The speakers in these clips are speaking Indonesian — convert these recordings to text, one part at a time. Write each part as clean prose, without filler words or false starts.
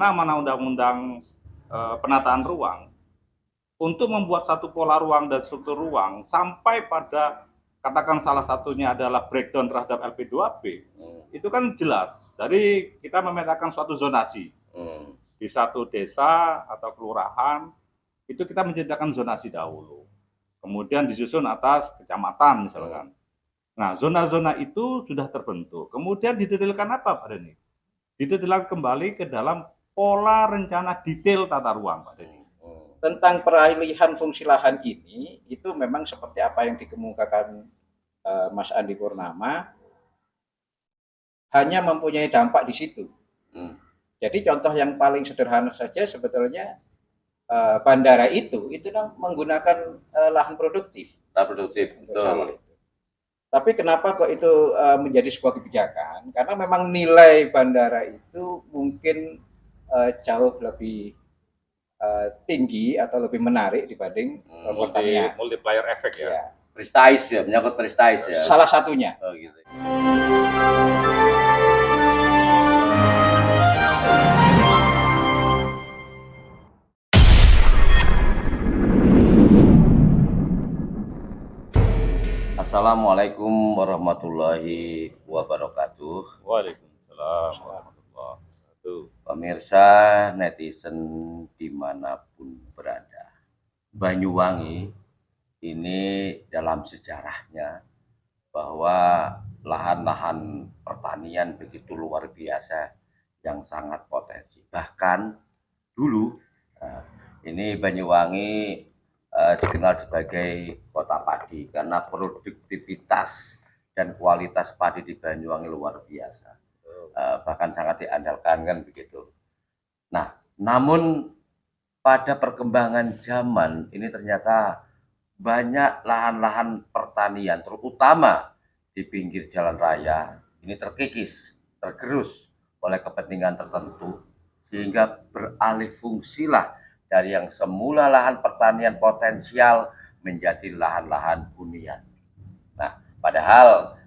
sebagaimana amanah undang-undang penataan ruang, untuk membuat satu pola ruang dan struktur ruang sampai pada katakan salah satunya adalah breakdown terhadap LP2B, itu kan jelas dari kita memetakan suatu zonasi di satu desa atau kelurahan, itu kita menciptakan zonasi dahulu, kemudian disusun atas kecamatan misalkan. Nah, zona-zona itu sudah terbentuk, kemudian didetailkan apa Pak Denny? Didetailkan kembali ke dalam pola rencana detail tata ruang Pak Denny. Tentang peralihan fungsi lahan ini, itu memang seperti apa yang dikemukakan Mas Andi Purnama, hanya mempunyai dampak di situ. Jadi contoh yang paling sederhana saja sebetulnya bandara itu menggunakan lahan produktif. Betul. Tapi kenapa kok itu menjadi sebuah kebijakan? Karena memang nilai bandara itu mungkin jauh lebih tinggi atau lebih menarik dibanding pertanian. Multiplier efek ya. Prestige ya, menyangkut prestige ya. Salah satunya. Oh gitu. Assalamualaikum warahmatullahi wabarakatuh. Waalaikumsalam warahmatullahi wabarakatuh. Pemirsa netizen dimanapun berada, Banyuwangi ini dalam sejarahnya bahwa lahan-lahan pertanian begitu luar biasa yang sangat potensi. Bahkan dulu ini Banyuwangi dikenal sebagai kota padi karena produktivitas dan kualitas padi di Banyuwangi luar biasa. Bahkan sangat diandalkan kan begitu. Nah, namun pada perkembangan zaman ini ternyata banyak lahan-lahan pertanian terutama di pinggir jalan raya ini terkikis, tergerus oleh kepentingan tertentu sehingga beralih fungsilah dari yang semula lahan pertanian potensial menjadi lahan-lahan hunian. Nah, padahal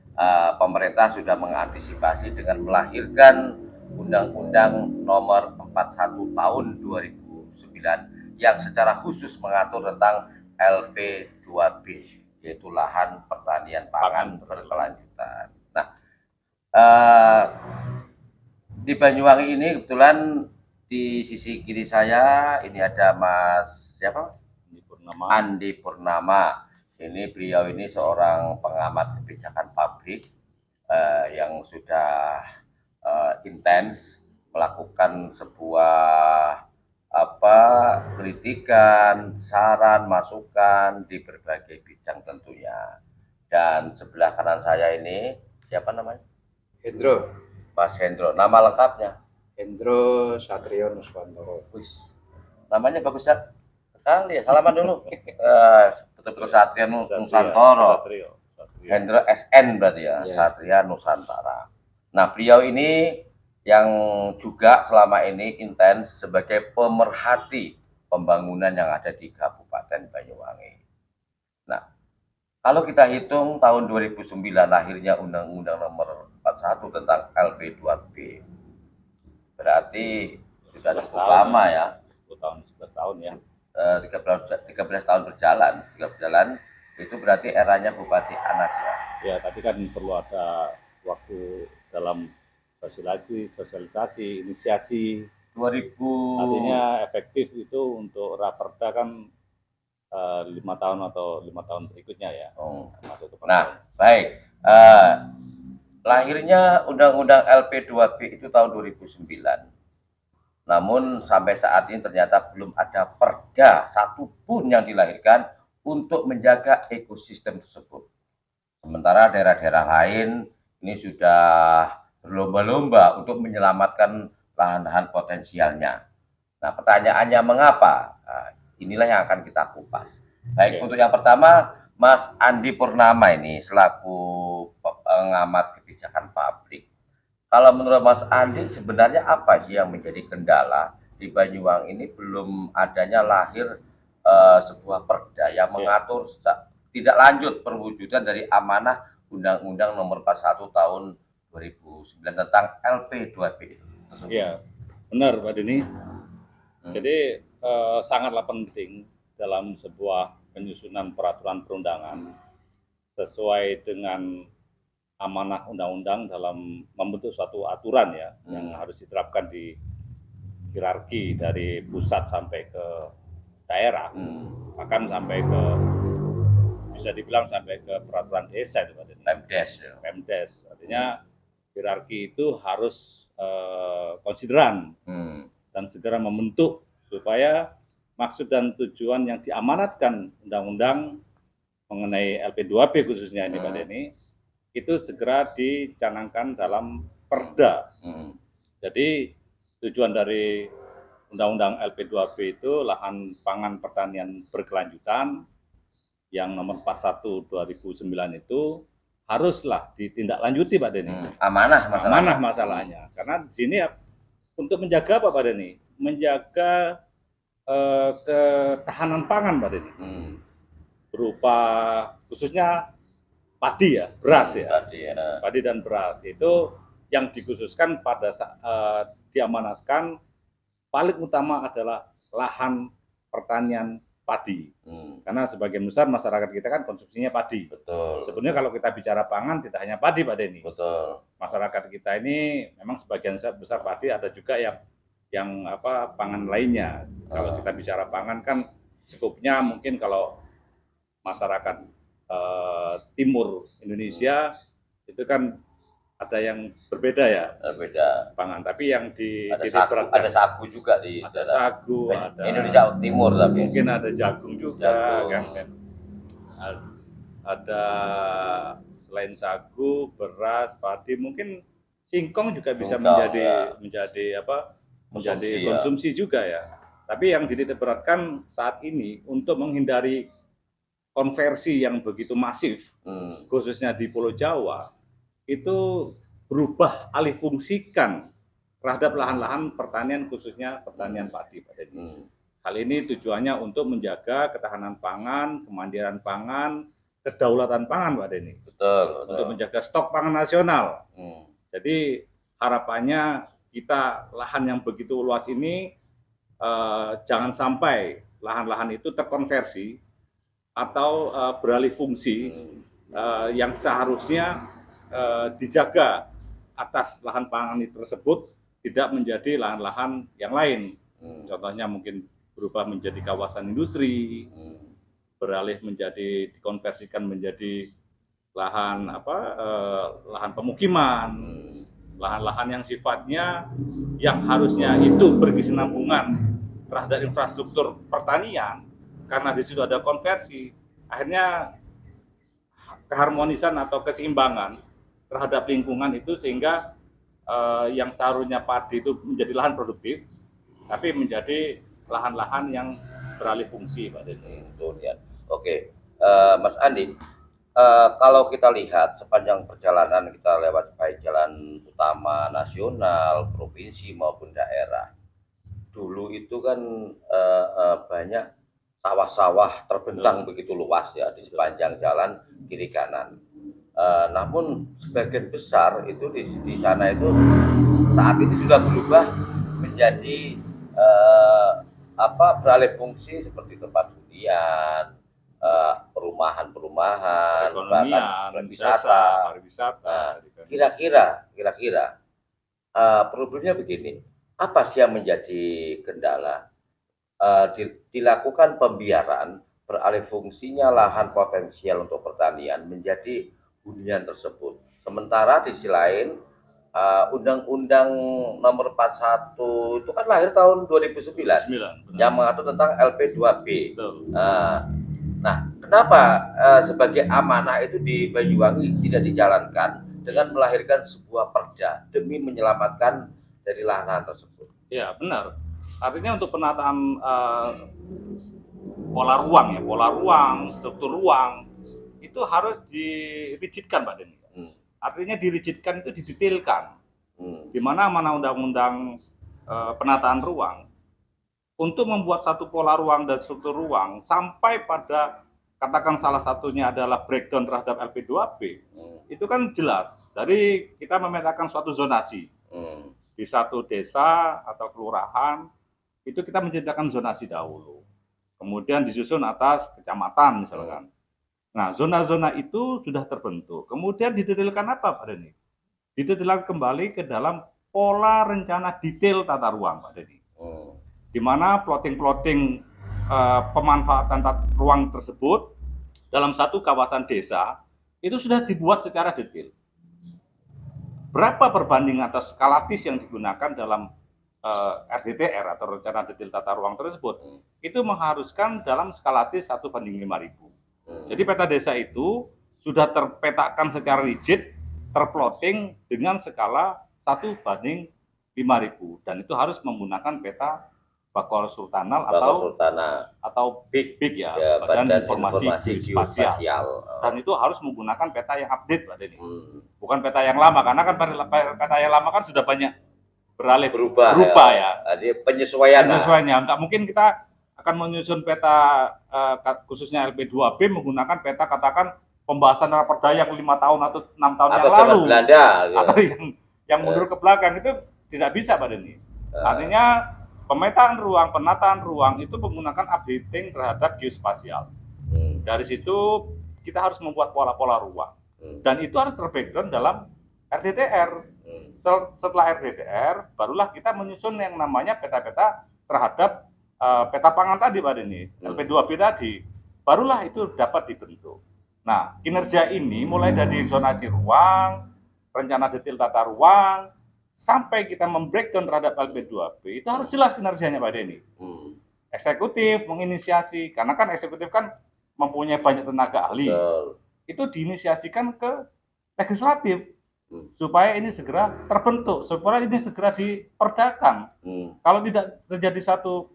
pemerintah sudah mengantisipasi dengan melahirkan Undang-Undang Nomor 41 Tahun 2009 yang secara khusus mengatur tentang LP2B, yaitu lahan pertanian pangan berkelanjutan. Nah, di Banyuwangi ini kebetulan di sisi kiri saya ini ada Mas siapa? Andi Purnama. Ini beliau ini seorang pengamat kebijakan pabrik yang sudah intens melakukan sebuah kritikan, saran, masukan di berbagai bidang tentunya. Dan sebelah kanan saya ini siapa namanya? Hendro. Mas Hendro. Nama lengkapnya? Hendro Satrio Nuswantoro. Namanya bagus sekali ya. Salaman dulu. Betul-betul Satria Nusantara. Hendro SN berarti ya, Satria Nusantara. Nah, beliau ini yang juga selama ini intens sebagai pemerhati pembangunan yang ada di Kabupaten Banyuwangi. Nah, kalau kita hitung tahun 2009 lahirnya Undang-Undang Nomor 41 tentang LP2B, berarti sudah cukup lama ya. 11 tahun ya. 13 tahun berjalan itu berarti eranya Bupati Anas ya. Ya, tapi kan perlu ada waktu dalam sosialisasi, inisiasi. 2000 artinya efektif itu untuk Raperda kan 5 tahun atau 5 tahun berikutnya ya. Masuk ke nah, baik. Lahirnya Undang-Undang LP2B itu tahun 2009. Namun sampai saat ini ternyata belum ada perda satupun yang dilahirkan untuk menjaga ekosistem tersebut. Sementara daerah-daerah lain ini sudah berlomba-lomba untuk menyelamatkan lahan-lahan potensialnya. Nah, pertanyaannya mengapa? Nah, inilah yang akan kita kupas. Baik, untuk yang pertama, Mas Andi Purnama ini selaku pengamat kebijakan publik. Kalau menurut Mas Andi, sebenarnya apa sih yang menjadi kendala di Banyuwangi ini belum adanya lahir sebuah perda yang mengatur tidak lanjut perwujudan dari amanah Undang-Undang Nomor 41 Tahun 2009 tentang LP2B itu? Iya, Benar, Pak Denny. Jadi sangatlah penting dalam sebuah penyusunan peraturan perundangan sesuai dengan amanah undang-undang dalam membentuk suatu aturan ya yang harus diterapkan di hierarki dari pusat sampai ke daerah, bahkan sampai ke bisa dibilang sampai ke peraturan desa itu Pak Denny. Pemdes ya. Pemdes, artinya hierarki itu harus konsideran dan segera membentuk supaya maksud dan tujuan yang diamanatkan undang-undang mengenai LP2P khususnya ini Pak Denny itu segera dicanangkan dalam perda. Jadi tujuan dari undang-undang LP2P itu lahan pangan pertanian berkelanjutan yang nomor 41 2009 itu haruslah ditindaklanjuti Pak Denny. Amanah masalahnya. Amanah masalahnya. Karena di sini untuk menjaga apa Pak Denny? Menjaga ketahanan pangan Pak Denny. Berupa khususnya padi ya, beras ya. Padi dan beras itu yang dikhususkan pada diamanatkan paling utama adalah lahan pertanian padi. Karena sebagian besar masyarakat kita kan konsumsinya padi. Betul. Sebenarnya kalau kita bicara pangan tidak hanya padi Pak Denny. Betul. Masyarakat kita ini memang sebagian besar padi, ada juga yang pangan lainnya. Kalau kita bicara pangan kan skupnya mungkin kalau masyarakat timur Indonesia itu kan ada yang berbeda ya. Berbeda pangan, tapi yang ada sagu juga di ada sagu, ada Indonesia Timur tapi mungkin ada jagung juga kan. Ada selain sagu, beras, padi, mungkin singkong juga bisa menjadi konsumsi juga ya. Tapi yang dititikberatkan saat ini untuk menghindari konversi yang begitu masif, khususnya di Pulau Jawa, itu berubah alih fungsikan terhadap lahan-lahan pertanian khususnya pertanian padi Pak Denny. Hal ini tujuannya untuk menjaga ketahanan pangan, kemandirian pangan, kedaulatan pangan Pak Denny. Betul. Untuk menjaga stok pangan nasional. Jadi harapannya kita lahan yang begitu luas ini jangan sampai lahan-lahan itu terkonversi atau beralih fungsi yang seharusnya dijaga atas lahan pangan tersebut tidak menjadi lahan-lahan yang lain. Contohnya mungkin berubah menjadi kawasan industri, beralih menjadi dikonversikan menjadi lahan lahan pemukiman, lahan-lahan yang sifatnya yang harusnya itu berkesinambungan terhadap infrastruktur pertanian, karena di situ ada konversi, akhirnya keharmonisan atau keseimbangan terhadap lingkungan itu sehingga yang seharusnya padi itu menjadi lahan produktif, tapi menjadi lahan-lahan yang beralih fungsi Pak Denny. Oke, Mas Andi, kalau kita lihat sepanjang perjalanan kita lewat baik jalan utama nasional, provinsi maupun daerah, dulu itu kan banyak sawah-sawah terbentang begitu luas ya di sepanjang jalan kiri kanan. Namun sebagian besar itu di sana itu saat ini sudah berubah menjadi beralih fungsi seperti tempat hunian, perumahan, ekonomian, wisata. Kira-kira problemnya begini, apa sih yang menjadi kendala? Dilakukan pembiaran beralih fungsinya lahan potensial untuk pertanian menjadi hunian tersebut. Sementara di sisi lain Undang-Undang Nomor 41 itu kan lahir tahun 2009 yang mengatur tentang LP2P. Nah, kenapa sebagai amanah itu di Banyuwangi tidak dijalankan dengan melahirkan sebuah perda demi menyelamatkan dari lahan tersebut? Ya benar. Artinya untuk penataan pola ruang, struktur ruang itu harus dirigidkan Pak Denny. Artinya dirigidkan itu didetailkan. Di mana undang-undang penataan ruang untuk membuat satu pola ruang dan struktur ruang sampai pada katakan salah satunya adalah breakdown terhadap LP2P. Itu kan jelas. Dari kita memetakan suatu zonasi. di satu desa atau kelurahan itu kita menciptakan zonasi dahulu. Kemudian disusun atas kecamatan misalkan. Nah, zona-zona itu sudah terbentuk. Kemudian didetailkan apa, Pak Denny? Didetailkan kembali ke dalam pola rencana detail tata ruang, Pak Denny. Di mana plotting-plotting pemanfaatan ruang tersebut dalam satu kawasan desa itu sudah dibuat secara detail. Berapa perbanding atau skalatis yang digunakan dalam RDTR atau rencana detail tata ruang tersebut, itu mengharuskan dalam skalatis 1:5.000. Jadi peta desa itu sudah terpetakan secara rigid, terplotting dengan skala 1:5.000, dan itu harus menggunakan peta Bakor Sultanal atau BIG ya, Badan Informasi Geospasial. Dan itu harus menggunakan peta yang update, Pak Denny. Bukan peta yang lama, karena kan peta yang lama kan sudah banyak berubah ya. Jadi penyesuaiannya. Enggak mungkin kita akan menyusun peta khususnya LP2B menggunakan peta katakan pembahasan raperda yang 5 tahun atau 6 tahun yang lalu. Belanda, atau yang mundur ke belakang, itu tidak bisa, Pak Denny. Artinya pemetaan ruang, penataan ruang itu menggunakan updating terhadap geospasial. Dari situ kita harus membuat pola-pola ruang. Dan itu harus terbackground dalam RDTR. Setelah RDTR, barulah kita menyusun yang namanya peta-peta terhadap peta pangan tadi, Pak Denny, LP2B tadi. Barulah itu dapat dibentuk. Nah, kinerja ini mulai dari zonasi ruang, rencana detail tata ruang, sampai kita membreakdown terhadap LP2B, itu harus jelas kinerjanya, Pak Denny. Eksekutif menginisiasi, karena kan eksekutif kan mempunyai banyak tenaga ahli. Itu diinisiasikan ke legislatif, supaya ini segera terbentuk, supaya ini segera diperdakan. Kalau tidak terjadi satu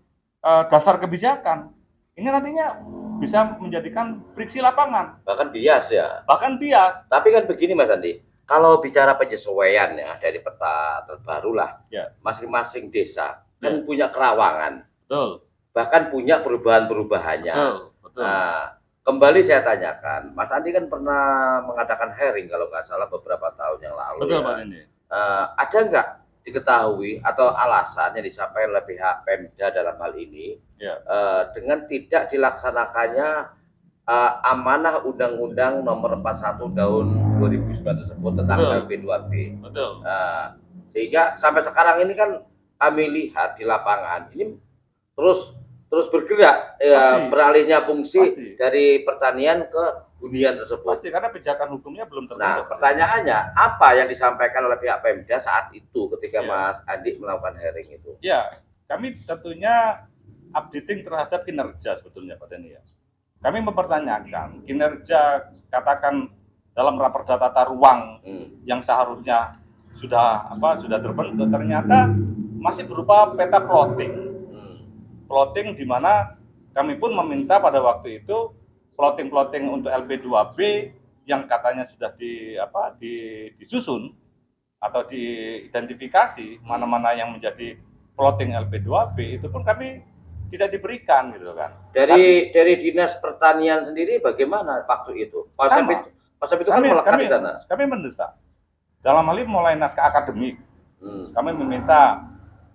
dasar kebijakan, ini nantinya bisa menjadikan friksi lapangan. Bahkan bias ya. Bahkan bias. Tapi kan begini, Mas Andi. Kalau bicara penyesuaian ya dari peta terbaru lah, masing-masing desa kan punya kerawangan, bahkan punya perubahan-perubahannya. Nah, kembali saya tanyakan, Mas Andi kan pernah mengadakan hearing kalau nggak salah beberapa tahun yang lalu. Pak Andi. Ada nggak diketahui atau alasan yang disampaikan oleh pihak Pemda dalam hal ini dengan tidak dilaksanakannya amanah Undang-Undang Nomor 41 Tahun 2009 tersebut tentang LP2B. Sehingga sampai sekarang ini kan kami lihat di lapangan ini terus bergerak beralihnya fungsi dari pertanian ke hunian tersebut. Pasti, karena pijakan hukumnya belum terbentuk. Nah, pertanyaannya apa yang disampaikan oleh pihak Pemda saat itu ketika Mas Andi melakukan hearing itu? Ya, kami tentunya updating terhadap kinerja sebetulnya, Pak Denny ya. Kami mempertanyakan kinerja katakan dalam raperda tata ruang yang seharusnya sudah terbentuk, ternyata masih berupa peta plotting. Plotting di mana kami pun meminta pada waktu itu plotting untuk LP2B yang katanya sudah disusun atau diidentifikasi mana-mana yang menjadi plotting LP2B, itu pun kami tidak diberikan gitu kan. Dari Dinas Pertanian sendiri bagaimana waktu itu? Konsep itu kan melekat di sana. Kami mendesak. Dalam hal ini mulai naskah akademik. Kami meminta,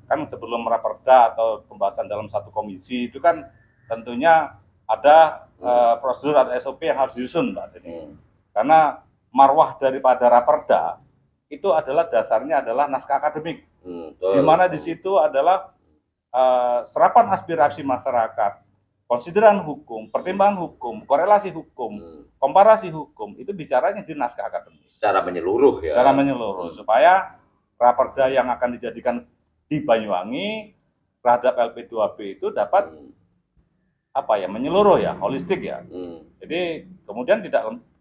kan sebelum raperda atau pembahasan dalam satu komisi itu kan tentunya ada prosedur atau SOP yang harus disusun, Pak. Karena marwah daripada raperda itu adalah dasarnya adalah naskah akademik. Di mana di situ adalah serapan aspirasi masyarakat, konsideran hukum, pertimbangan hukum, korelasi hukum, komparasi hukum, itu bicaranya di naskah akademik. Secara menyeluruh ya. Secara menyeluruh, supaya raperda yang akan dijadikan di Banyuwangi terhadap LP2B itu dapat menyeluruh ya, holistik ya. Jadi kemudian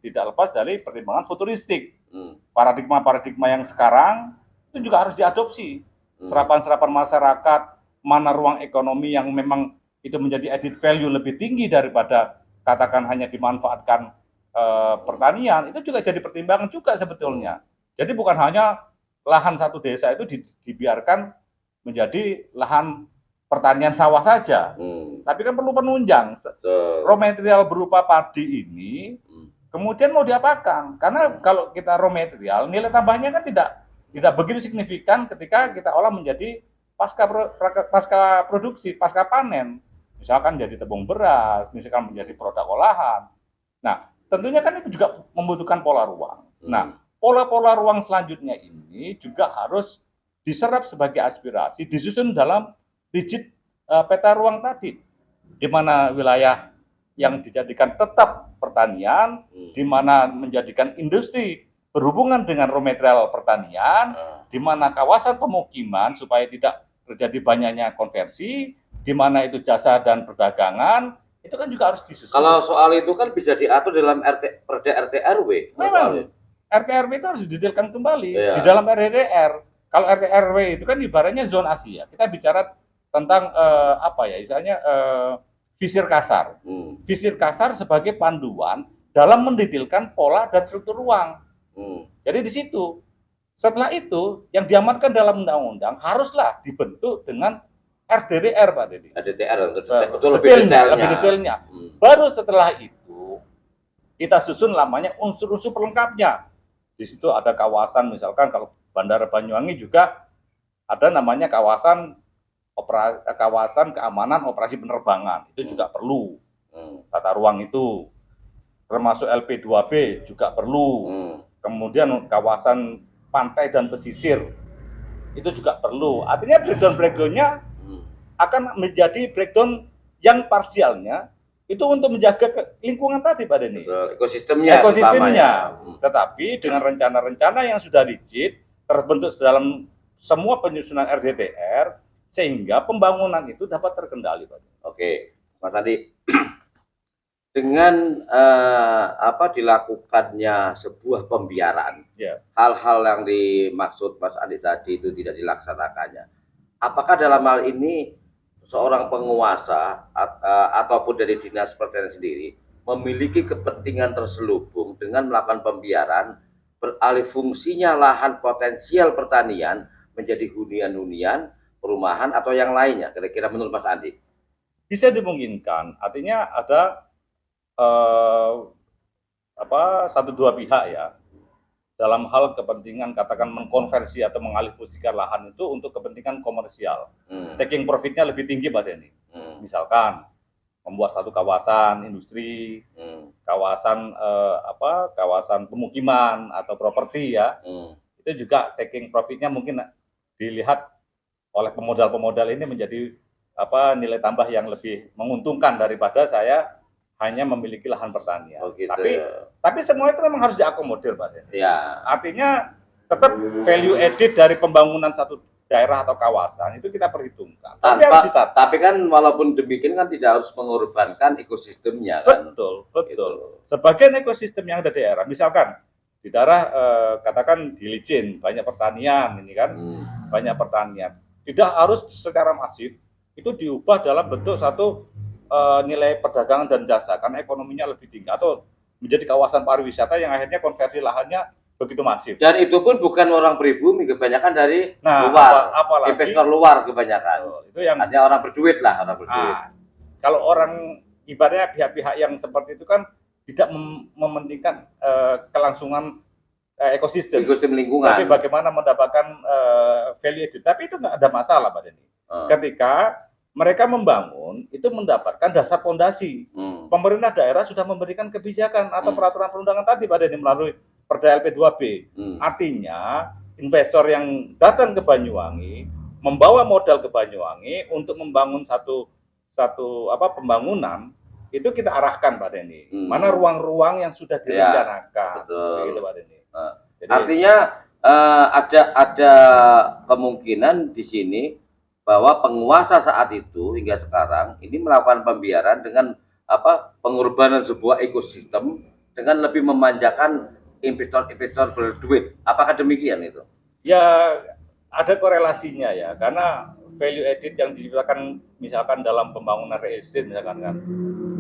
tidak lepas dari pertimbangan futuristik. Paradigma yang sekarang itu juga harus diadopsi. Serapan-serapan masyarakat, mana ruang ekonomi yang memang itu menjadi added value lebih tinggi daripada katakan hanya dimanfaatkan pertanian, itu juga jadi pertimbangan juga sebetulnya. Jadi bukan hanya lahan satu desa itu dibiarkan menjadi lahan pertanian sawah saja, tapi kan perlu penunjang. Raw material berupa padi ini kemudian mau diapakan? Karena kalau kita raw material, nilai tambahnya kan tidak Tidak begitu signifikan ketika kita olah menjadi pasca produksi, pasca panen. Misalkan jadi tepung beras, misalkan menjadi produk olahan. Nah, tentunya kan itu juga membutuhkan pola ruang. Nah, pola-pola ruang selanjutnya ini juga harus diserap sebagai aspirasi, disusun dalam rigid peta ruang tadi, di mana wilayah yang dijadikan tetap pertanian, di mana menjadikan industri berhubungan dengan raw material pertanian, di mana kawasan pemukiman supaya tidak terjadi banyaknya konversi, di mana itu jasa dan perdagangan, itu kan juga harus disusun. Kalau soal itu kan bisa diatur dalam Perda RT RW. Memang RT RW itu harus didetailkan kembali di dalam RDDR. Kalau RT RW itu kan ibaratnya zonasi ya. Kita bicara tentang apa ya, istilahnya visir kasar. Visir kasar sebagai panduan dalam mendetailkan pola dan struktur ruang. Jadi di situ. Setelah itu yang diamankan dalam undang-undang haruslah dibentuk dengan RDDR, Pak Dedi. RDDR betul lebih detailnya. Baru setelah itu kita susun namanya unsur-unsur pelengkapnya. Di situ ada kawasan, misalkan kalau Bandara Banyuwangi juga ada namanya kawasan keamanan operasi penerbangan. Itu juga perlu. Tata ruang itu termasuk LP2B juga perlu. Kemudian kawasan pantai dan pesisir itu juga perlu. Artinya breakdown-breakdownnya akan menjadi breakdown yang parsialnya itu untuk menjaga lingkungan tadi, Pak Denny. Ekosistemnya. Tetapi dengan rencana-rencana yang sudah rigid terbentuk dalam semua penyusunan RDTR sehingga pembangunan itu dapat terkendali, Pak Denny. Oke, Mas Andi. Dengan dilakukannya sebuah pembiaran, hal-hal yang dimaksud Mas Andi tadi itu tidak dilaksanakannya. Apakah dalam hal ini seorang penguasa ataupun dari dinas pertanian sendiri memiliki kepentingan terselubung dengan melakukan pembiaran, beralih fungsinya lahan potensial pertanian menjadi hunian-hunian, perumahan atau yang lainnya? Kira-kira menurut Mas Andi? Bisa dimungkinkan. Artinya ada satu dua pihak ya dalam hal kepentingan katakan mengkonversi atau mengalihfungsikan lahan itu untuk kepentingan komersial, taking profitnya lebih tinggi, Pak Denny. Misalkan membuat satu kawasan industri, kawasan kawasan pemukiman atau properti ya, itu juga taking profitnya mungkin dilihat oleh pemodal-pemodal ini menjadi nilai tambah yang lebih menguntungkan daripada saya hanya memiliki lahan pertanian. Gitu, tapi semua itu memang harus diakomodir, Pak Denny. Ya. Artinya tetap value added dari pembangunan satu daerah atau kawasan itu kita perhitungkan. Tapi kan walaupun demikian kan tidak harus mengorbankan ekosistemnya kan. Betul. Gitu. Sebagian ekosistem yang ada di daerah, misalkan di daerah katakan di Licin banyak pertanian ini kan, banyak pertanian. Tidak harus secara masif itu diubah dalam bentuk satu nilai perdagangan dan jasa karena ekonominya lebih tinggi atau menjadi kawasan pariwisata yang akhirnya konversi lahannya begitu masif. Dan itu pun bukan orang pribumi, kebanyakan dari luar, apalagi, investor luar kebanyakan. Itu yang hanya orang berduit lah, orang berduit. Kalau orang ibaratnya pihak-pihak yang seperti itu kan tidak mementingkan kelangsungan ekosistem lingkungan. Tapi bagaimana mendapatkan value added. Tapi itu nggak ada masalah, Pak Denny. Ketika mereka membangun itu mendapatkan dasar fondasi. Pemerintah daerah sudah memberikan kebijakan atau peraturan perundangan tadi pada melalui Perda LP2B. Artinya investor yang datang ke Banyuwangi membawa modal ke Banyuwangi untuk membangun satu pembangunan itu kita arahkan, Pak Denny. Mana ruang-ruang yang sudah direncanakan. Begitu, Pak Denny. Jadi, artinya ada kemungkinan di sini bahwa penguasa saat itu hingga sekarang ini melakukan pembiaran dengan pengorbanan sebuah ekosistem dengan lebih memanjakan investor-investor berduit. Apakah demikian itu? Ya ada korelasinya ya, karena value added yang diciptakan misalkan dalam pembangunan real estate misalkan kan,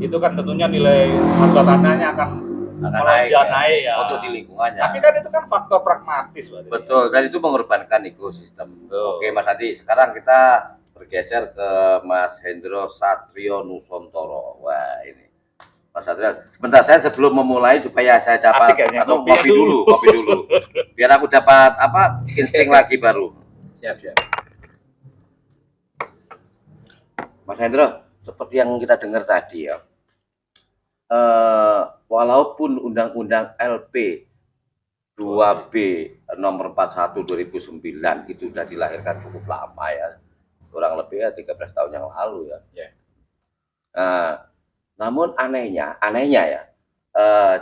itu kan tentunya nilai harga tanahnya akan naik ya untuk di lingkungannya. Tapi kan itu kan faktor pragmatis, Pak. Betul, dan itu mengorbankan ekosistem. Oke, Mas Adi, sekarang kita bergeser ke Mas Hendro Satrio Nusontoro. Wah, ini Mas Satrio. Sebentar, saya sebelum memulai supaya saya dapat kopi dulu. biar aku dapat apa insting lagi baru. Siap. Mas Hendro, seperti yang kita dengar tadi ya, walaupun Undang-Undang LP 2B nomor 41 2009 itu sudah dilahirkan cukup lama ya, kurang lebih ya 13 tahun yang lalu ya. Namun anehnya ya,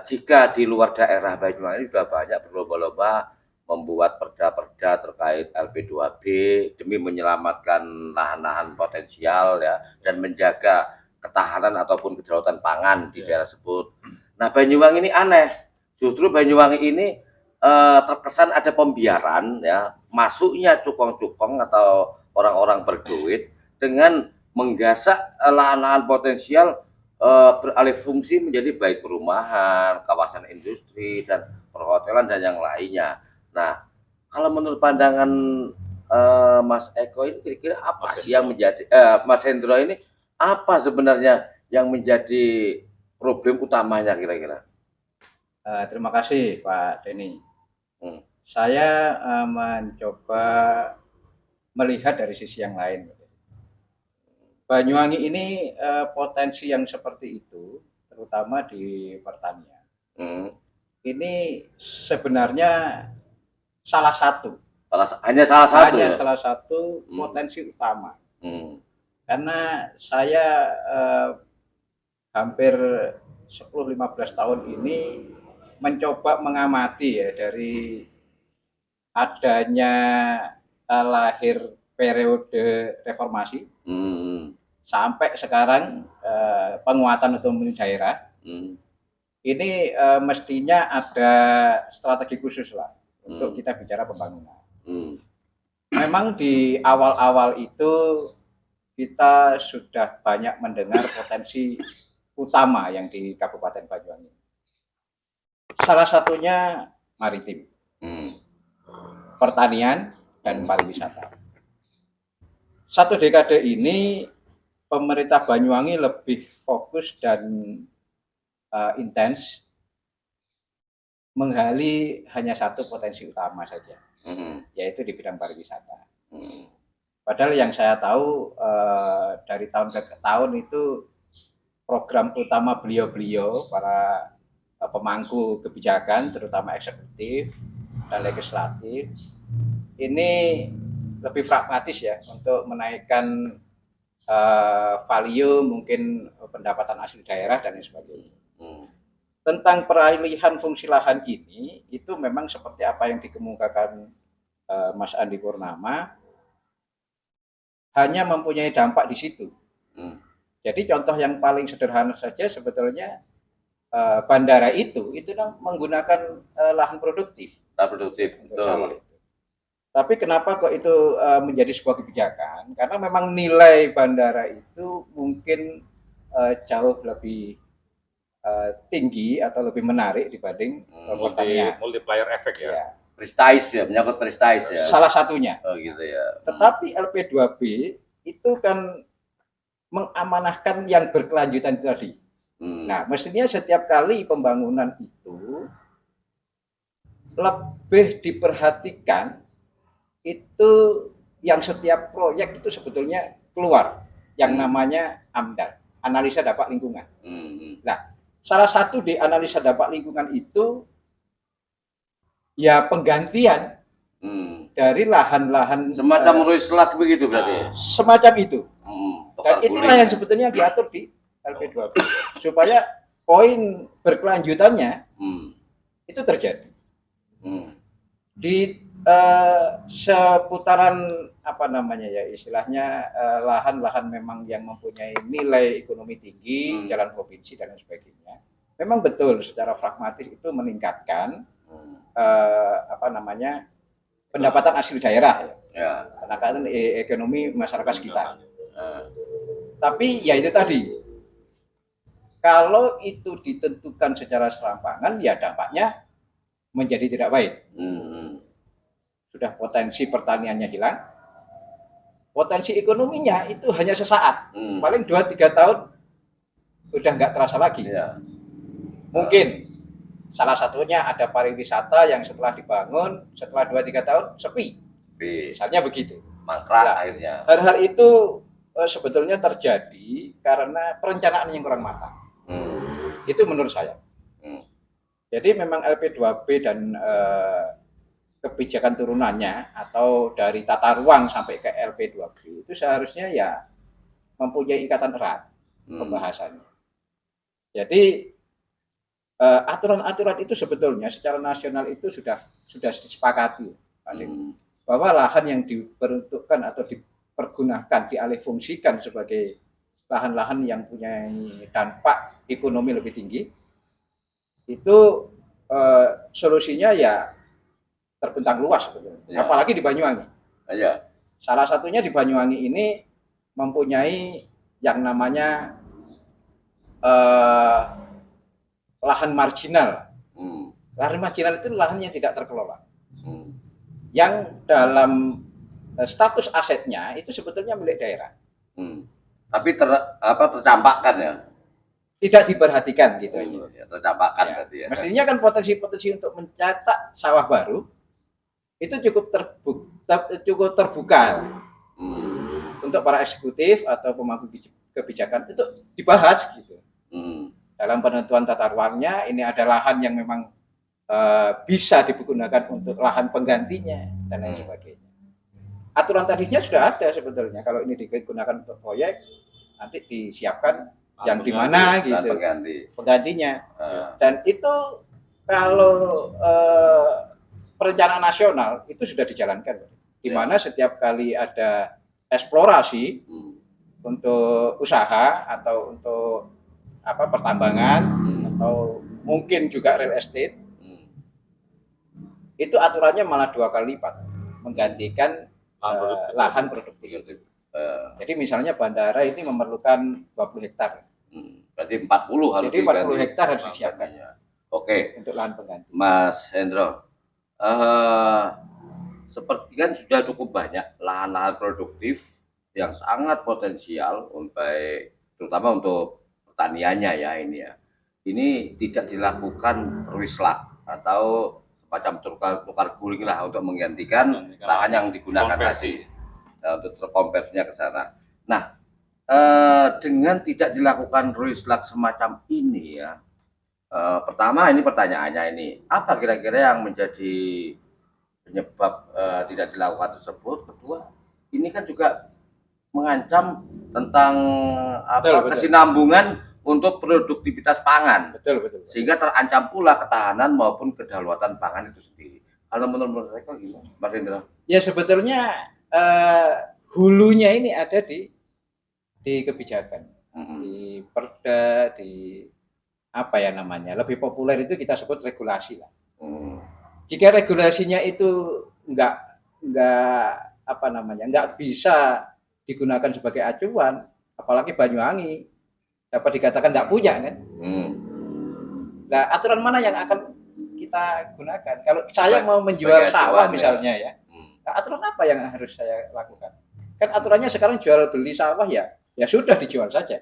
jika di luar daerah Banyuwangi sudah banyak berlomba-lomba membuat perda-perda terkait LP2B demi menyelamatkan lahan-lahan potensial ya dan menjaga ketahanan ataupun kedaulatan pangan di daerah tersebut. Nah, Banyuwangi ini aneh. Justru Banyuwangi ini terkesan ada pembiaran ya, masuknya cukong-cukong atau orang-orang berduit dengan menggasak lahan-lahan potensial beralih fungsi menjadi baik perumahan, kawasan industri dan perhotelan dan yang lainnya. Nah, kalau menurut pandangan Mas Eko ini kira-kira apa sih yang menjadi Mas Hendro ini apa sebenarnya yang menjadi problem utamanya kira-kira? Terima kasih Pak Denny. Saya mencoba melihat dari sisi yang lain. Banyuwangi ini potensi yang seperti itu, terutama di pertanian. Ini sebenarnya hanya salah satu potensi utama. Karena saya hampir 10-15 tahun ini mencoba mengamati ya dari adanya lahir periode reformasi sampai sekarang penguatan otonomi daerah. Ini mestinya ada strategi khusus lah untuk kita bicara pembangunan. Memang di awal-awal itu kita sudah banyak mendengar potensi utama yang di Kabupaten Banyuwangi. Salah satunya maritim, pertanian, dan pariwisata. Satu dekade ini pemerintah Banyuwangi lebih fokus dan intens menggali hanya satu potensi utama saja, yaitu di bidang pariwisata. Padahal yang saya tahu dari tahun ke tahun itu program utama beliau-beliau para pemangku kebijakan, terutama eksekutif dan legislatif, ini lebih pragmatis ya untuk menaikkan value mungkin pendapatan asli daerah dan lain sebagainya. Tentang peralihan fungsi lahan ini itu memang seperti apa yang dikemukakan Mas Andi Purnama, hanya mempunyai dampak di situ. Jadi contoh yang paling sederhana saja sebetulnya bandara itu menggunakan lahan produktif. Betul. Tapi kenapa kok itu menjadi sebuah kebijakan? Karena memang nilai bandara itu mungkin jauh lebih tinggi atau lebih menarik dibanding pertanian. Multiplier efek ya. Prestige ya, menyangkut prestige ya. Salah satunya. Oh gitu ya. Tetapi LP2B itu kan mengamanahkan yang berkelanjutan tadi. Nah, mestinya setiap kali pembangunan itu lebih diperhatikan itu yang setiap proyek itu sebetulnya keluar yang namanya AMDAL, analisa dampak lingkungan. Nah, salah satu di analisa dampak lingkungan itu ya penggantian dari lahan-lahan semacam ruislat begitu berarti. Semacam itu. Dan itulah yang sebetulnya diatur di LP2B supaya poin berkelanjutannya itu terjadi. Di seputaran apa namanya ya istilahnya lahan-lahan memang yang mempunyai nilai ekonomi tinggi, jalan provinsi dan lain sebagainya. Memang betul secara pragmatis itu meningkatkan apa namanya pendapatan asli daerah ya. Peningkatan ekonomi masyarakat sekitar. Tapi ya itu tadi, kalau itu ditentukan secara serampangan ya dampaknya menjadi tidak baik. Sudah potensi pertaniannya hilang, potensi ekonominya itu hanya sesaat, paling 2-3 tahun udah nggak terasa lagi. Mungkin Salah satunya ada pariwisata yang setelah dibangun, setelah 2-3 tahun sepi. Misalnya begitu. Mangkrak Nah, akhirnya. hal-hal itu sebetulnya terjadi karena perencanaan yang kurang matang. Itu menurut saya. Jadi memang LP2B dan kebijakan turunannya atau dari tata ruang sampai ke LP2B itu seharusnya ya mempunyai ikatan erat pembahasannya. Jadi aturan-aturan itu sebetulnya secara nasional itu sudah disepakati, Pak Lim, bahwa lahan yang diperuntukkan atau dipergunakan, dialihfungsikan sebagai lahan-lahan yang punya dampak ekonomi lebih tinggi, itu solusinya ya terbentang luas sebetulnya. Ya. Apalagi di Banyuwangi. Ya. Salah satunya di Banyuwangi ini mempunyai yang namanya lahan marginal. Lahan marginal itu lahan yang tidak terkelola. Yang dalam status asetnya itu sebetulnya milik daerah. Tapi tercampakkan ya? Tidak diperhatikan gitu aja. Ya, tercampakkan ya. berarti ya. Mestinya kan potensi-potensi untuk mencetak sawah baru itu cukup terbuka untuk para eksekutif atau pemangku kebijakan itu dibahas gitu. Dalam penentuan tata ruangnya ini ada lahan yang memang bisa digunakan untuk lahan penggantinya dan lain sebagainya. Aturan tadinya sudah ada sebetulnya, kalau ini digunakan untuk proyek nanti disiapkan yang di mana gitu penggantinya. Dan itu kalau perencanaan nasional itu sudah dijalankan, di mana setiap kali ada eksplorasi untuk usaha atau untuk pertambangan atau mungkin juga real estate, itu aturannya malah 2 kali lipat menggantikan lahan produktif. Jadi misalnya bandara ini memerlukan 20 hektar. Berarti 40 harus. Jadi 40 hektar harus disiapkan. Oke. Untuk lahan pengganti. Mas Hendro, seperti kan sudah cukup banyak lahan-lahan produktif yang sangat potensial terutama untuk pertaniannya ya ini ya. Ini tidak dilakukan rislak atau semacam tukar guling lah untuk menggantikan lahan yang digunakan tadi untuk terkonversinya ke sana. Nah, dengan tidak dilakukan rislak semacam ini ya, pertama ini pertanyaannya ini, apa kira-kira yang menjadi penyebab tidak dilakukan tersebut? Kedua, ini kan juga mengancam tentang kesinambungan untuk produktivitas pangan. Betul. Sehingga terancam pula ketahanan maupun kedaulatan pangan itu sendiri. Kalau menurut saya gimana, Mas Indra? Ya sebetulnya hulunya ini ada di kebijakan, di perda, di apa ya namanya, lebih populer itu kita sebut regulasi lah. Jika regulasinya itu nggak bisa digunakan sebagai acuan, apalagi Banyuwangi dapat dikatakan tidak punya kan. Nah, aturan mana yang akan kita gunakan? Kalau saya mau menjual sawah misalnya ya, aturan apa yang harus saya lakukan? Kan aturannya sekarang jual beli sawah ya sudah dijual saja.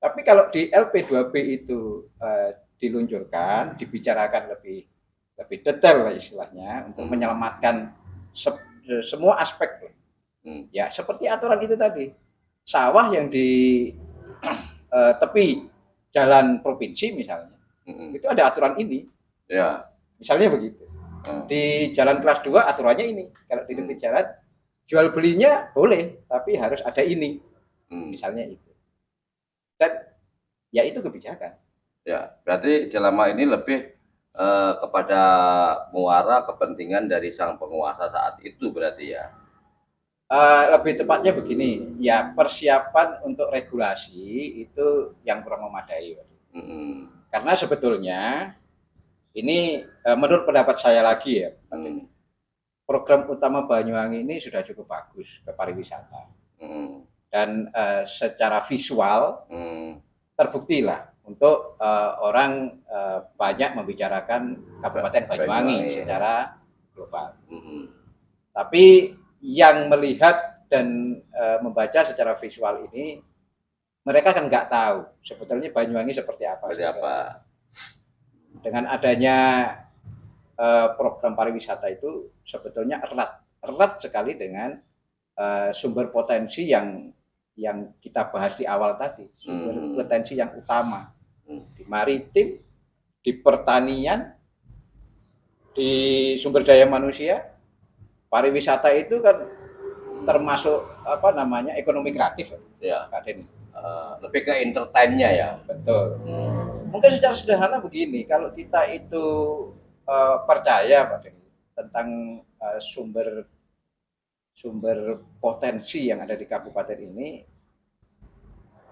Tapi kalau di LP2B itu diluncurkan, dibicarakan lebih detail lah istilahnya untuk menyelamatkan semua aspek. Ya seperti aturan itu tadi, sawah yang di tepi jalan provinsi misalnya, itu ada aturan ini. Ya. Misalnya begitu. Di jalan kelas 2 aturannya ini. Kalau di tepi jalan jual belinya boleh, tapi harus ada ini. Misalnya itu. Dan ya itu kebijakan. Ya, berarti selama ini lebih kepada muara kepentingan dari sang penguasa saat itu berarti ya. Lebih tepatnya begini, ya persiapan untuk regulasi itu yang kurang memadai. Karena sebetulnya ini menurut pendapat saya lagi ya, program utama Banyuwangi ini sudah cukup bagus ke pariwisata. Dan secara visual terbukti lah untuk orang banyak membicarakan Kabupaten Banyuwangi secara global. Tapi yang melihat dan membaca secara visual ini, mereka kan nggak tahu sebetulnya Banyuwangi seperti apa. dengan adanya program pariwisata itu sebetulnya erat sekali dengan sumber potensi yang kita bahas di awal tadi, sumber potensi yang utama di maritim, di pertanian, di sumber daya manusia. Pariwisata itu kan termasuk apa namanya ekonomi kreatif ya, Pak Denny. Lebih ke entertainnya ya. Betul. Mungkin secara sederhana begini, kalau kita itu percaya Pak Denny tentang sumber potensi yang ada di kabupaten ini,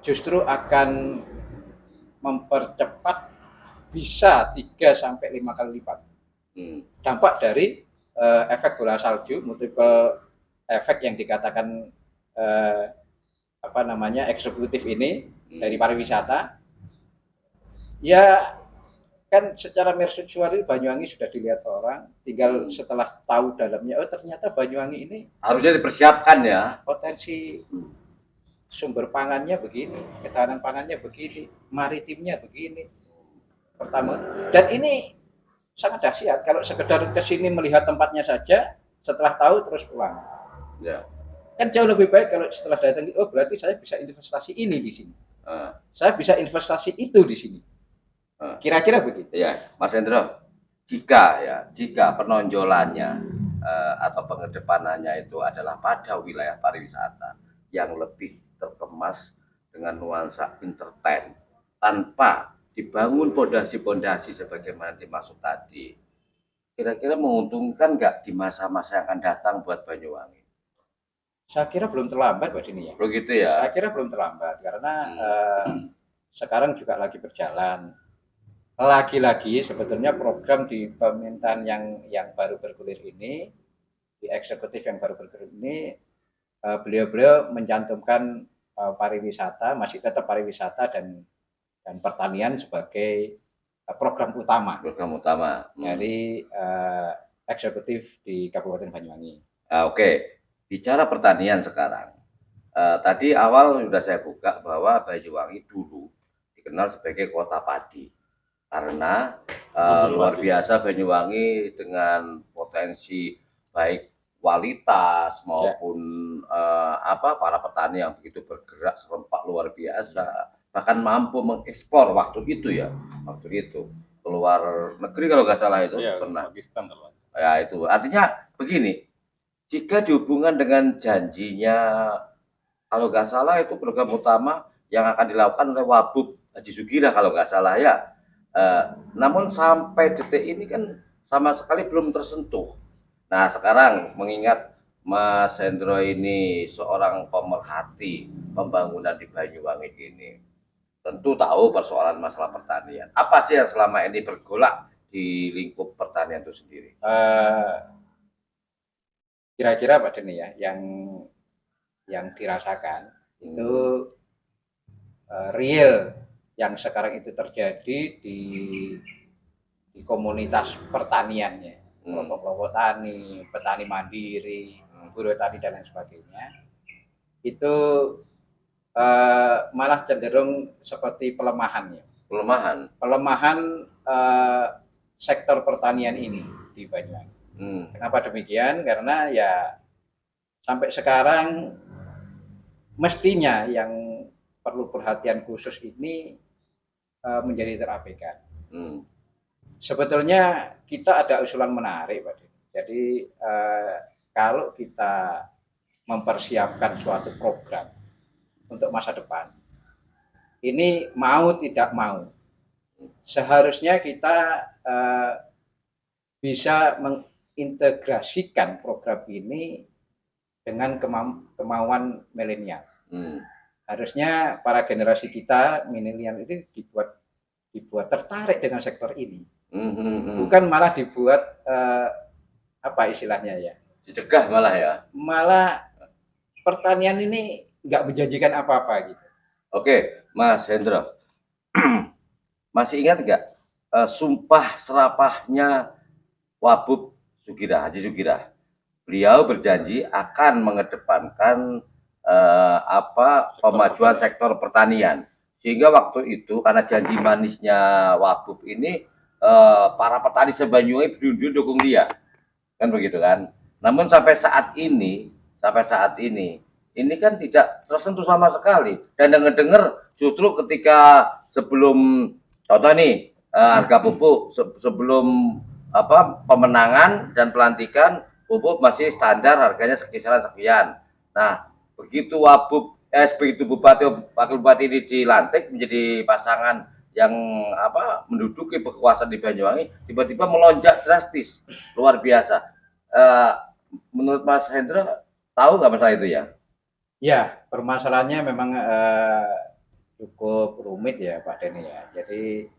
justru akan mempercepat bisa 3 sampai 5 kali lipat dampak dari efek bola salju, multiple efek yang dikatakan apa namanya eksekutif ini dari pariwisata. Ya kan secara mercusual Banyuwangi sudah dilihat orang, tinggal setelah tahu dalamnya, oh ternyata Banyuwangi ini harusnya dipersiapkan ya, potensi sumber pangannya begini, ketahanan pangannya begini, maritimnya begini. Pertama, dan ini sangat dahsyat kalau sekedar kesini melihat tempatnya saja, setelah tahu terus pulang. Ya. Kan jauh lebih baik kalau setelah datang, oh berarti saya bisa investasi ini di sini, saya bisa investasi itu di sini. Kira-kira begitu. Ya, Mas Hendro, jika penonjolannya atau pengedepanannya itu adalah pada wilayah pariwisata yang lebih terkemas dengan nuansa entertain tanpa dibangun pondasi-pondasi sebagaimana dimaksud tadi, kira-kira menguntungkan nggak di masa-masa yang akan datang buat Banyuwangi? Saya kira belum terlambat Pak Dini ya. Begitu ya. Saya kira belum terlambat karena sekarang juga lagi berjalan. Lagi-lagi sebetulnya program di pemerintahan yang baru bergulir ini, di eksekutif yang baru bergulir ini, beliau-beliau mencantumkan pariwisata, masih tetap pariwisata dan pertanian sebagai program utama. Program utama dari eksekutif di Kabupaten Banyuwangi. Oke, bicara pertanian sekarang. Tadi awal sudah saya buka bahwa Banyuwangi dulu dikenal sebagai kota padi. Karena luar biasa Banyuwangi dengan potensi baik kualitas maupun para petani yang begitu bergerak serempak luar biasa, bahkan mampu mengekspor waktu itu keluar negeri kalau nggak salah itu ya, pernah. Ya itu artinya begini, jika dihubungkan dengan janjinya kalau nggak salah itu program utama yang akan dilakukan oleh Wabub Haji Sugira kalau nggak salah ya. Namun sampai detik ini kan sama sekali belum tersentuh. Nah sekarang mengingat Mas Hendro ini seorang pemerhati pembangunan di Banyuwangi ini, tentu tahu persoalan masalah pertanian. Apa sih yang selama ini bergolak di lingkup pertanian itu sendiri? Kira-kira Pak Deni ya, yang dirasakan itu real yang sekarang itu terjadi di komunitas pertaniannya, kelompok-kelompok tani, petani mandiri, buruh tani dan lain sebagainya, itu malah cenderung seperti pelemahan sektor pertanian ini di Banyuwangi. Kenapa demikian? Karena ya sampai sekarang mestinya yang perlu perhatian khusus ini menjadi terabaikan. Sebetulnya kita ada usulan menarik, Pak. Jadi kalau kita mempersiapkan suatu program untuk masa depan, ini mau tidak mau, seharusnya kita bisa mengintegrasikan program ini dengan kemauan milenial. Harusnya para generasi kita milenial itu dibuat tertarik dengan sektor ini, bukan malah dibuat apa istilahnya ya, dicegah malah ya. Malah pertanian ini nggak menjanjikan apa-apa gitu. Oke, Mas Hendro, masih ingat nggak sumpah serapahnya Wabub Haji Sugira? Beliau berjanji akan mengedepankan pemajuan sektor pertanian, sehingga waktu itu karena janji manisnya Wabub ini para petani se-Banyuwangi berduyun-duyun dukung dia, kan begitu kan. Namun sampai saat ini ini kan tidak tersentuh sama sekali. Dan dengar-dengar justru ketika sebelum contoh nih harga pupuk sebelum pemenangan dan pelantikan pupuk masih standar harganya sekisaran sekian. Nah, begitu begitu bupati wakil bupati ini dilantik menjadi pasangan yang menduduki kekuasaan di Banyuwangi, tiba-tiba melonjak drastis, luar biasa. Menurut Mas Hendra, tahu nggak masalah itu ya? Ya, permasalahannya memang cukup rumit ya Pak Denny ya. Jadi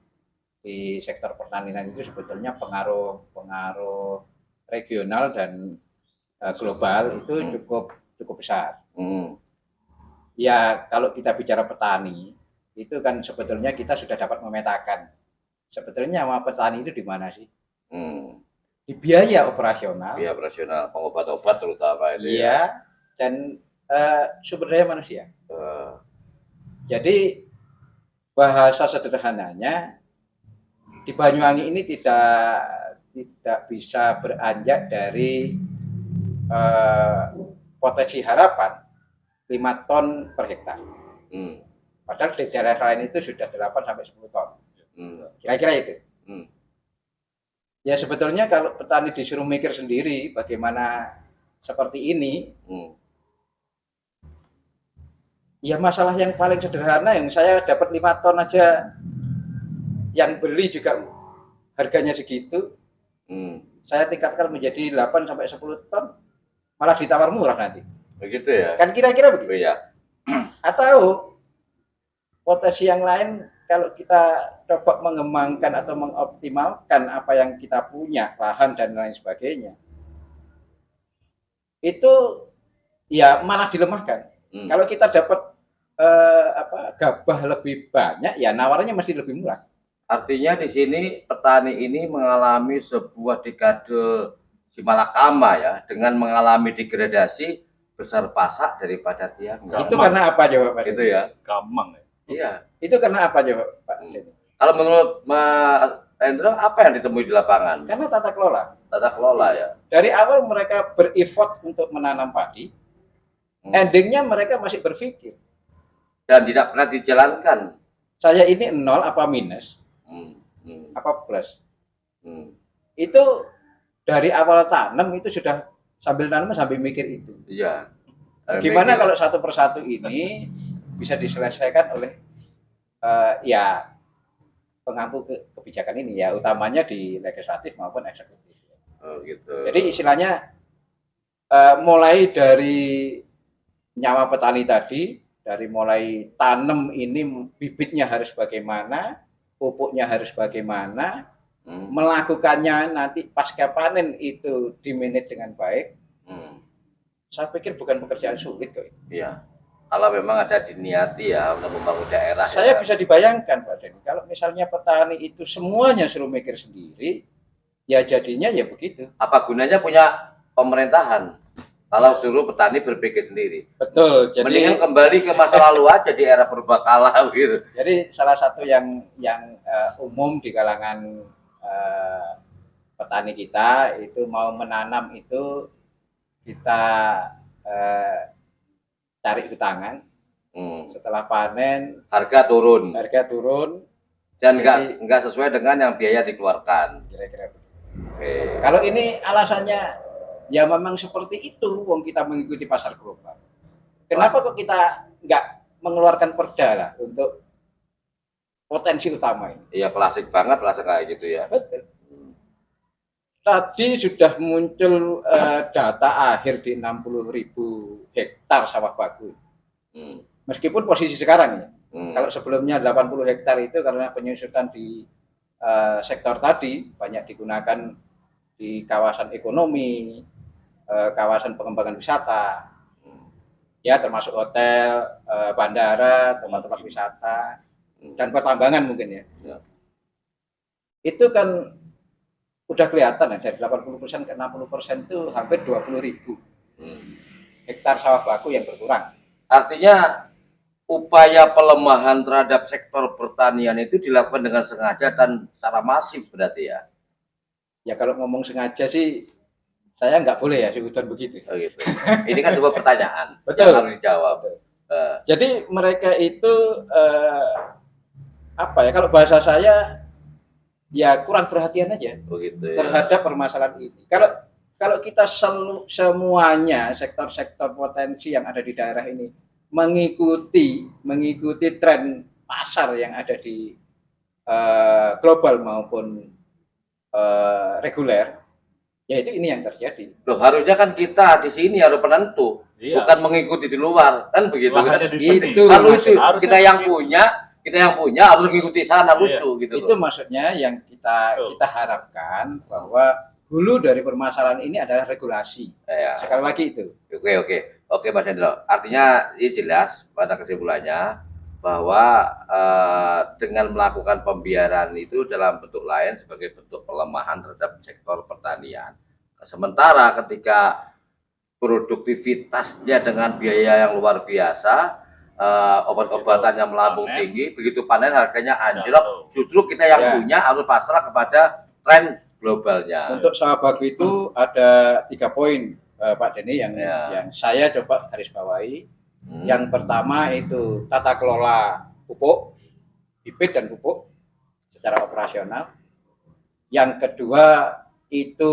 di sektor pertanian itu sebetulnya pengaruh regional dan global itu cukup besar. Ya, kalau kita bicara petani, itu kan sebetulnya kita sudah dapat memetakan sebetulnya nyawa petani itu di mana sih? Di biaya operasional. Biaya operasional, pengobat-obat terutama itu. Iya, dan sumber daya manusia. Jadi bahasa sederhananya di Banyuwangi ini tidak bisa beranjak dari potensi harapan 5 ton per hektar. Padahal di daerah lain itu sudah 8 sampai 10 ton. Kira-kira itu. Ya sebetulnya kalau petani disuruh mikir sendiri bagaimana seperti ini, ya masalah yang paling sederhana yang saya dapat 5 ton aja, yang beli juga harganya segitu, saya tingkatkan menjadi 8 sampai 10 ton, malah ditawar murah nanti. Begitu ya? Kan kira-kira begitu. Ya. Atau potensi yang lain kalau kita coba mengembangkan atau mengoptimalkan apa yang kita punya, lahan dan lain sebagainya, itu ya malah dilemahkan. Kalau kita dapat gabah lebih banyak, ya nawarnya mesti lebih murah. Artinya di sini petani ini mengalami sebuah dekade simalakama ya, dengan mengalami degradasi besar pasak daripada tiang. Itu karena apa coba Pak? Itu ya. Gampang ya. Iya. Itu karena apa coba Pak? Kalau menurut Mas Hendra, apa yang ditemui di lapangan? Karena tata kelola. Tata kelola ya. Dari awal mereka bereffort untuk menanam padi, endingnya mereka masih berpikir. Dan tidak pernah dijalankan. Saya ini 0 apa minus, apa plus. Itu dari awal tanam itu sudah sambil tanam sambil mikir itu. Iya. Gimana kalau satu persatu ini bisa diselesaikan oleh ya pengampu kebijakan ini ya, utamanya di legislatif maupun eksekutif. Oh, gitu. Jadi istilahnya mulai dari nyawa petani tadi, dari mulai tanam ini bibitnya harus bagaimana, pupuknya harus bagaimana, melakukannya nanti pasca panen itu dimanage dengan baik. Saya pikir bukan pekerjaan sulit kok. Iya. Kalau memang ada diniati ya untuk membangun daerah. Saya ya. bisa dibayangkan Pak Denny, kalau misalnya petani itu semuanya suruh mikir sendiri, ya jadinya ya begitu. Apa gunanya punya pemerintahan kalau suruh petani berpikir sendiri? Betul. Jadi mendingan kembali ke masa lalu aja di era purbakala gitu. Jadi salah satu yang umum di kalangan petani kita itu mau menanam itu kita cari hutangan. Setelah panen harga turun dan enggak sesuai dengan yang biaya dikeluarkan. Kira-kira begitu. Kalau ini alasannya ya memang seperti itu, wong kita mengikuti pasar global. Kenapa kok kita nggak mengeluarkan perda lah untuk potensi utama ini? Iya, klasik banget lah kayak gitu ya. Betul. Tadi sudah muncul data akhir di 60.000 hektar sawah baku. Meskipun posisi sekarang ya, kalau sebelumnya 80 hektar itu karena penyusutan di sektor tadi banyak digunakan di kawasan ekonomi, kawasan pengembangan wisata, ya termasuk hotel, bandara, tempat-tempat wisata, dan pertambangan mungkin ya. Itu kan udah kelihatan ya, dari 80% ke 60% itu hampir 20.000 hektar sawah baku yang berkurang. Artinya upaya pelemahan terhadap sektor pertanian itu dilakukan dengan sengaja dan secara masif berarti ya? Ya kalau ngomong sengaja sih saya nggak boleh ya seujuan begitu. Oh gitu. Ini kan sebuah pertanyaan Betul. yang harus dijawab. Jadi mereka itu apa ya? Kalau bahasa saya ya kurang perhatian aja Begitu ya. terhadap permasalahan ini. Kalau kita semuanya sektor-sektor potensi yang ada di daerah ini mengikuti tren pasar yang ada di global maupun reguler, yaitu ini yang terjadi. Loh, harusnya kan kita di sini harus penentu, bukan mengikuti di luar, kan begitu kan? Itu kalau itu harusnya kita yang punya harus mengikuti sana lucu gitu. Itu maksudnya yang kita harapkan bahwa hulu dari permasalahan ini adalah regulasi. Sekali lagi itu. Oke Mas Hendro. Artinya ini jelas pada kesimpulannya bahwa dengan melakukan pembiaran itu dalam bentuk lain sebagai bentuk pelemahan terhadap sektor pertanian. Sementara ketika produktivitasnya dengan biaya yang luar biasa, obat-obatan yang melambung tinggi, begitu panen harganya anjlok, justru kita yang punya harus pasrah kepada tren globalnya. Untuk sahabatku itu ada 3 poin Pak Denny yang saya coba garis bawahi. Yang pertama itu tata kelola pupuk, bibit dan pupuk secara operasional. Yang kedua itu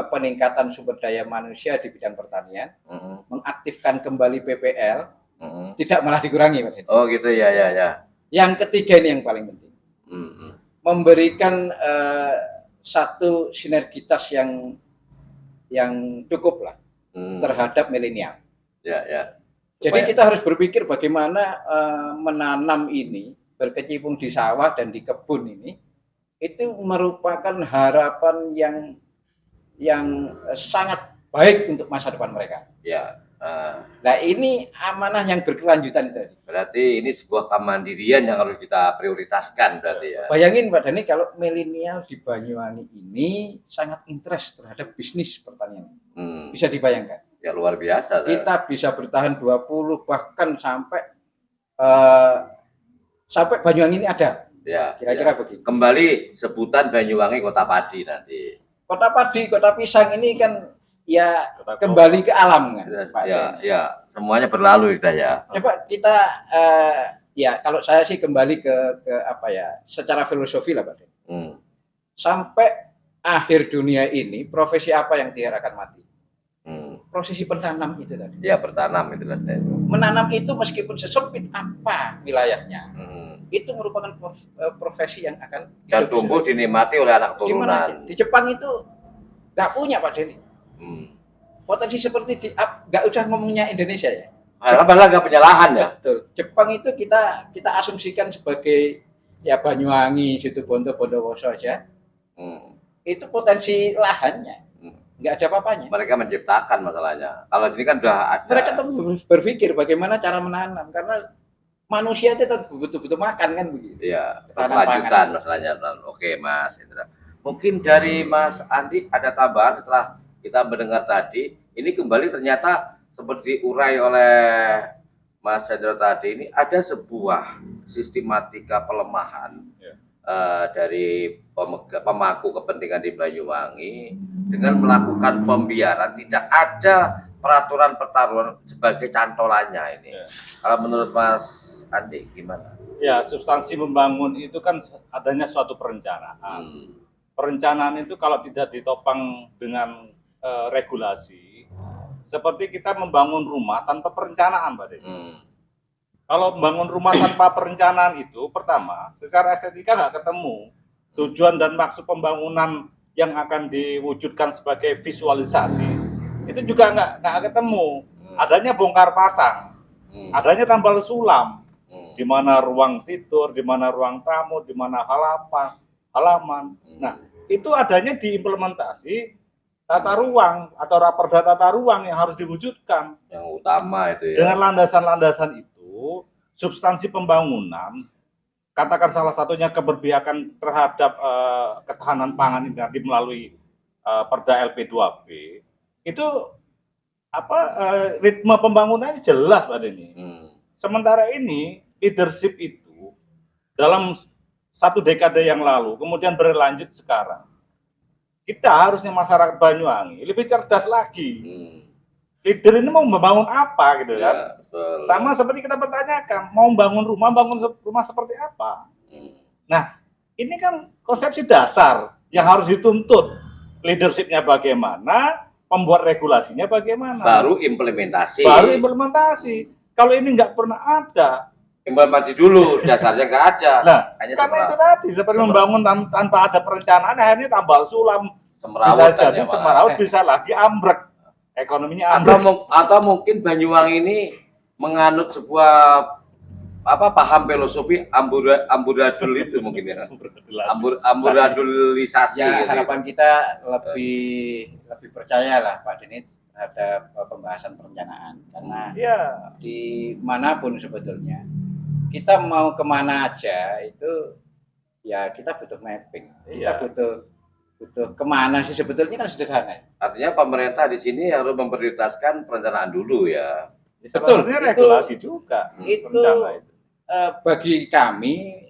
peningkatan sumber daya manusia di bidang pertanian, mengaktifkan kembali PPL, tidak malah dikurangi, Pak Denny. Oh gitu ya. Yang ketiga ini yang paling penting, memberikan satu sinergitas yang cukup lah terhadap milenial. Jadi kita harus berpikir bagaimana menanam ini, berkecimpung di sawah dan di kebun ini, itu merupakan harapan yang sangat baik untuk masa depan mereka. Nah ini amanah yang berkelanjutan tadi. Berarti ini sebuah kemandirian yang harus kita prioritaskan berarti ya. Bayangin Pak Dhani kalau milenial di Banyuwangi ini sangat interest terhadap bisnis pertanian. Bisa dibayangkan. Ya luar biasa. Kita bisa bertahan 20 bahkan sampai Banyuwangi ini ada. Kira-kira begitu. Kembali sebutan Banyuwangi kota padi nanti. Kota padi, kota pisang ini kan ya kembali ke alam kan. Semuanya berlalu kita ya. Coba kita ya kalau saya sih kembali ke apa ya, secara filosofi lah Pak. Sampai akhir dunia ini profesi apa yang tidak akan mati? Profesi penanam itu tadi. Ya, bertanam itu lah. Menanam itu meskipun sesempit apa wilayahnya, itu merupakan profesi yang akan dan tumbuh dinikmati oleh anak turunan. Di Jepang itu nggak punya Pak Denny. Potensi seperti nggak usah ngomongnya Indonesia ya. Malah nggak punya lahan ya. Betul. Jepang itu kita asumsikan sebagai ya Banyuwangi, Situbondo, Bondowoso aja. Itu potensi lahannya nggak ada apa-apanya. Mereka menciptakan masalahnya. Kalau sini kan udah ada. Mereka terus berpikir bagaimana cara menanam karena manusia itu betul-betul makan kan begitu. Iya. Kelanjutan masalahnya. Oke Mas Indra. Mungkin dari Mas Andi ada tambahan setelah kita mendengar tadi. Ini kembali ternyata seperti diurai oleh Mas Hendro tadi, ini ada sebuah sistematika pelemahan dari pemangku kepentingan di Banyuwangi dengan melakukan pembiaran. Tidak ada peraturan pertaruhan sebagai cantolannya ini. Kalau menurut Mas Andi gimana? Ya, substansi membangun itu kan adanya suatu perencanaan. Perencanaan itu kalau tidak ditopang dengan regulasi, seperti kita membangun rumah tanpa perencanaan, Pak Denny. Kalau membangun rumah tanpa perencanaan itu, pertama, secara estetika nggak ketemu tujuan dan maksud pembangunan yang akan diwujudkan sebagai visualisasi, itu juga nggak ketemu. Adanya bongkar pasang, adanya tambal sulam, di mana ruang tidur, di mana ruang tamu, di mana halaman. Nah, itu adanya diimplementasi tata ruang atau raperda tata ruang yang harus diwujudkan. Yang utama itu ya. Dengan landasan-landasan itu, substansi pembangunan, katakan salah satunya keberpihakan terhadap ketahanan pangan ini nanti melalui Perda LP2B, itu ritme pembangunannya jelas Pak Denny. Sementara ini leadership itu dalam 1 dekade yang lalu, kemudian berlanjut sekarang. Kita harusnya masyarakat Banyuwangi lebih cerdas lagi. Leader ini mau membangun apa gitu kan? Betul. Sama seperti kita bertanyakan, mau bangun rumah seperti apa? Nah, ini kan konsepsi dasar yang harus dituntut. Leadershipnya bagaimana, pembuat regulasinya bagaimana. Baru implementasi. Kalau ini nggak pernah ada. Implementasi dulu, dasarnya nggak ada. Nah, hanya karena itu tadi, seperti membangun tanpa ada perencanaan, akhirnya tambal sulam. Bisa jadi Semaraut bisa lagi ambrek. Ekonominya ambrek. Atau mungkin Banyuwangi ini menganut sebuah paham filosofi amburadul itu mungkin ya. Amburadulisasi. Ya, gitu. harapan kita lebih percaya lah Pak Denny terhadap pembahasan perencanaan, karena dimanapun sebetulnya kita mau kemana aja itu ya kita butuh mapping, kita butuh kemana sih sebetulnya kan sederhana. Artinya pemerintah di sini harus memprioritaskan perencanaan dulu ya. Betul, regulasi juga. Itu bagi kami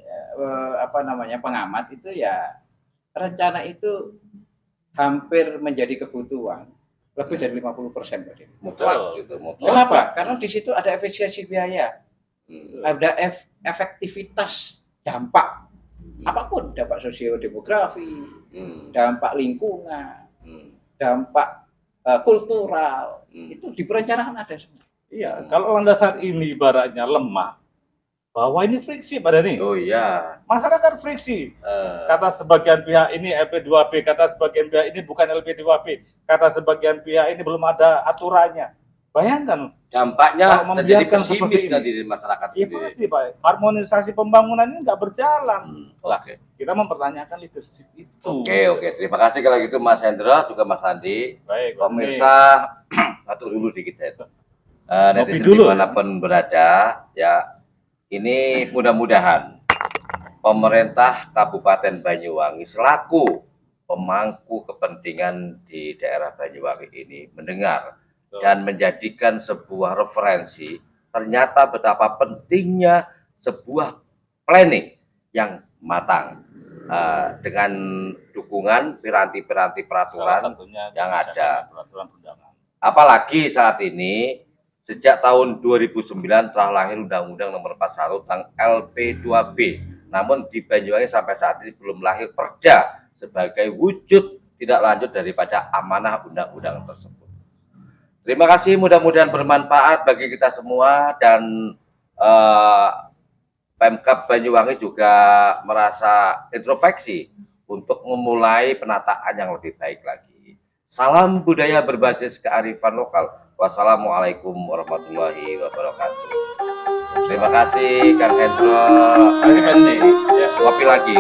pengamat itu ya rencana itu hampir menjadi kebutuhan lebih dari 50%. Mutlak gitu. Kenapa? Karena di situ ada efisiensi biaya, ada efektivitas dampak, apapun, dampak sosiodemografi, dampak lingkungan, dampak kultural, itu di perencanaan ada semua. Iya, kalau landasan ini ibaratnya lemah, bahwa ini friksi pada nih. Oh iya. Masyarakat friksi. Kata sebagian pihak ini LP2B, kata sebagian pihak ini bukan LP2B, kata sebagian pihak ini belum ada aturannya. Bayangkan dampaknya menjadi pesimis nanti di masyarakat. Iya pasti Pak. Harmonisasi pembangunan ini nggak berjalan. Kita mempertanyakan leadership itu. Oke. Terima kasih kalau gitu Mas Hendra juga Mas Andi. Baik. Pemirsa, atur dulu dikit saya itu. Netizen dimanapun berada, ya. Ini mudah-mudahan pemerintah Kabupaten Banyuwangi selaku pemangku kepentingan di daerah Banyuwangi ini mendengar dan menjadikan sebuah referensi ternyata betapa pentingnya sebuah planning yang matang dengan dukungan piranti-piranti peraturan yang ada. Apalagi saat ini sejak tahun 2009 telah lahir Undang-Undang Nomor 41 tentang LP2B. Namun di Banyuwangi sampai saat ini belum lahir perda sebagai wujud tidak lanjut daripada amanah undang-undang tersebut. Terima kasih, mudah-mudahan bermanfaat bagi kita semua, dan Pemkab Banyuwangi juga merasa introspeksi untuk memulai penataan yang lebih baik lagi. Salam budaya berbasis kearifan lokal. Wassalamualaikum warahmatullahi wabarakatuh. Terima kasih Kang Hendro. Kopi lagi.